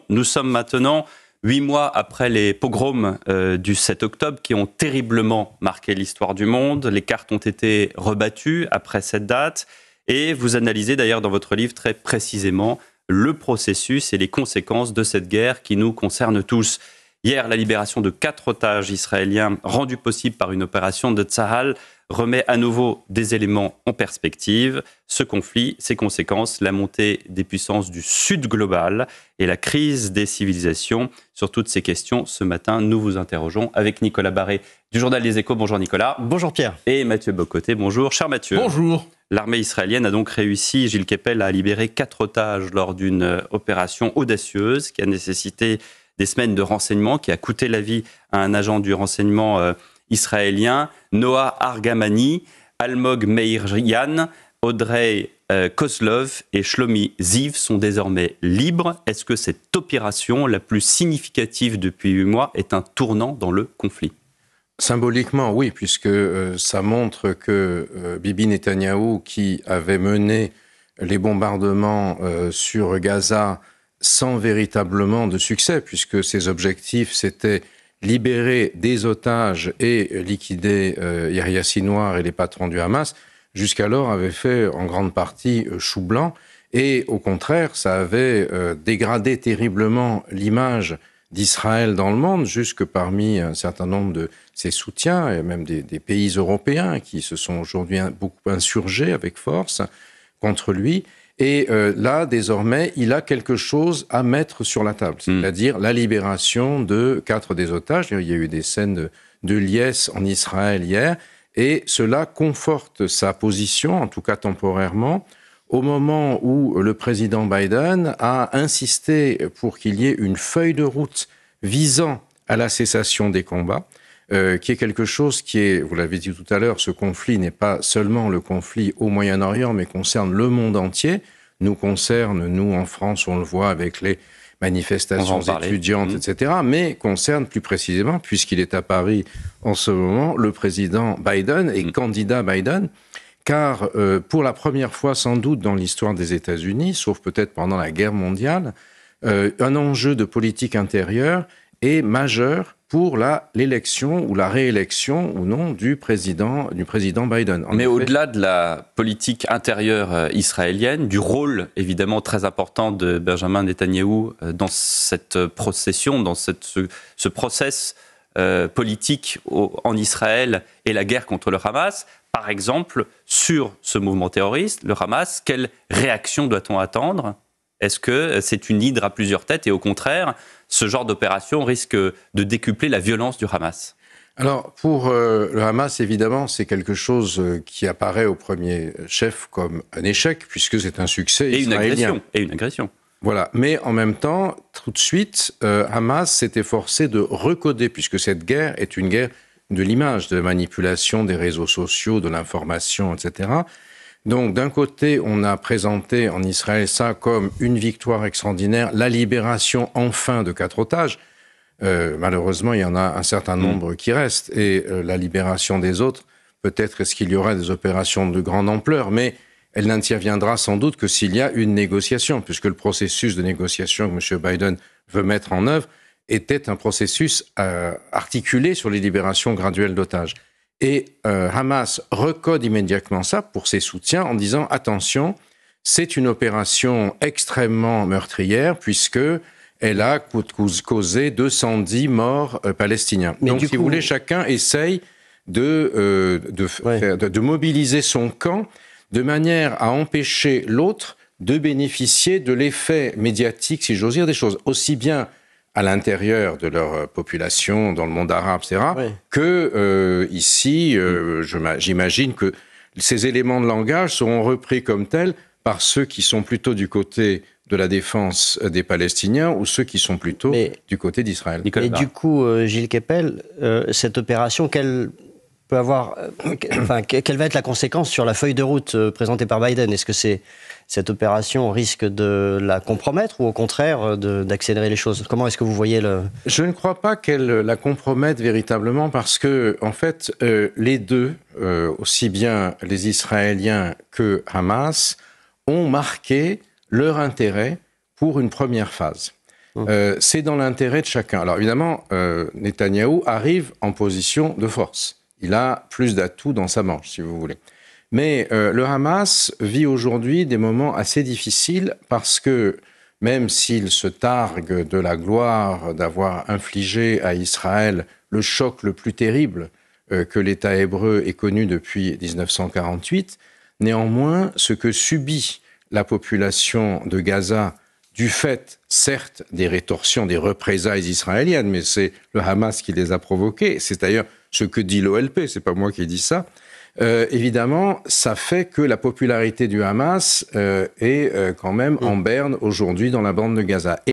Nous sommes maintenant 8 mois après les pogroms du 7 octobre qui ont terriblement marqué l'histoire du monde. Les cartes ont été rebattues après cette date et vous analysez d'ailleurs dans votre livre très précisément le processus et les conséquences de cette guerre qui nous concerne tous. Hier, la libération de 4 otages israéliens rendue possible par une opération de Tsahal remet à nouveau des éléments en perspective. Ce conflit, ses conséquences, la montée des puissances du Sud global et la crise des civilisations. Sur toutes ces questions, ce matin, nous vous interrogeons avec Nicolas Barré du Journal des Échos. Bonjour Nicolas. Bonjour Pierre. Et Mathieu Bocoté. Bonjour. Cher Mathieu. Bonjour. L'armée israélienne a donc réussi, Gilles Kepel, à libérer 4 otages lors d'une opération audacieuse qui a nécessité des semaines de renseignement, qui a coûté la vie à un agent du renseignement israélien, Noah Argamani, Almog Meirian, Audrey Kozlov et Shlomi Ziv sont désormais libres. Est-ce que cette opération, la plus significative depuis 8 mois, est un tournant dans le conflit ? Symboliquement, oui, puisque ça montre que Bibi Netanyahou, qui avait mené les bombardements sur Gaza sans véritablement de succès, puisque ses objectifs, c'était libérer des otages et liquider Yahya Sinwar et les patrons du Hamas, jusqu'alors avait fait en grande partie chou blanc. Et au contraire, ça avait dégradé terriblement l'image d'Israël dans le monde, jusque parmi un certain nombre de ses soutiens, et même des pays européens qui se sont aujourd'hui beaucoup insurgés avec force contre lui. Et là, désormais, il a quelque chose à mettre sur la table, c'est-à-dire la libération de 4 des otages. Il y a eu des scènes de liesse en Israël hier, et cela conforte sa position, en tout cas temporairement, au moment où le président Biden a insisté pour qu'il y ait une feuille de route visant à la cessation des combats, qui est quelque chose qui est, vous l'avez dit tout à l'heure, ce conflit n'est pas seulement le conflit au Moyen-Orient, mais concerne le monde entier, nous concerne, nous en France, on le voit avec les manifestations étudiantes, etc., mais concerne plus précisément, puisqu'il est à Paris en ce moment, le président Biden et candidat Biden, car pour la première fois sans doute dans l'histoire des États-Unis, sauf peut-être pendant la guerre mondiale, un enjeu de politique intérieure est majeur pour l'élection ou la réélection ou non du président Biden. Mais au-delà de la politique intérieure israélienne, du rôle évidemment très important de Benjamin Netanyahou dans cette procession, dans ce process politique en Israël et la guerre contre le Hamas, par exemple, sur ce mouvement terroriste, le Hamas, quelle réaction doit-on attendre ? Est-ce que c'est une hydre à plusieurs têtes et au contraire, ce genre d'opération risque de décupler la violence du Hamas ? Alors, pour le Hamas, évidemment, c'est quelque chose qui apparaît au premier chef comme un échec, puisque c'est un succès israélien. Et une agression. Voilà. Mais en même temps, tout de suite, Hamas s'est efforcé de recoder, puisque cette guerre est une guerre de l'image, de manipulation des réseaux sociaux, de l'information, etc. Donc, d'un côté, on a présenté en Israël ça comme une victoire extraordinaire, la libération enfin de 4 otages. Malheureusement, il y en a un certain nombre qui restent. Et la libération des autres, peut-être est-ce qu'il y aura des opérations de grande ampleur, mais elle n'interviendra sans doute que s'il y a une négociation, puisque le processus de négociation que M. Biden veut mettre en œuvre était un processus articulé sur les libérations graduelles d'otages. Et Hamas recode immédiatement ça pour ses soutiens en disant « Attention, c'est une opération extrêmement meurtrière puisque elle a causé 210 morts palestiniens. » Donc, si vous voulez, chacun essaye de mobiliser son camp de manière à empêcher l'autre de bénéficier de l'effet médiatique, si j'ose dire, des choses. Aussi bien à l'intérieur de leur population, dans le monde arabe, etc., que ici, j'imagine que ces éléments de langage seront repris comme tels par ceux qui sont plutôt du côté de la défense des Palestiniens ou ceux qui sont plutôt du côté d'Israël. Et du coup, Gilles Kepel, cette opération, quelle va être la conséquence sur la feuille de route présentée par Biden ? Est-ce que cette opération risque de la compromettre ou au contraire d'accélérer les choses ? Comment est-ce que vous voyez le... Je ne crois pas qu'elle la compromette véritablement parce que, en fait, les deux, aussi bien les Israéliens que Hamas, ont marqué leur intérêt pour une première phase. C'est dans l'intérêt de chacun. Alors évidemment, Netanyahou arrive en position de force. Il a plus d'atouts dans sa manche, si vous voulez. Mais le Hamas vit aujourd'hui des moments assez difficiles parce que même s'il se targue de la gloire d'avoir infligé à Israël le choc le plus terrible que l'État hébreu ait connu depuis 1948, néanmoins, ce que subit la population de Gaza du fait, certes, des rétorsions, des représailles israéliennes, mais c'est le Hamas qui les a provoquées. C'est d'ailleurs ce que dit l'OLP, c'est pas moi qui dis ça. Évidemment, ça fait que la popularité du Hamas est quand même en berne aujourd'hui dans la bande de Gaza.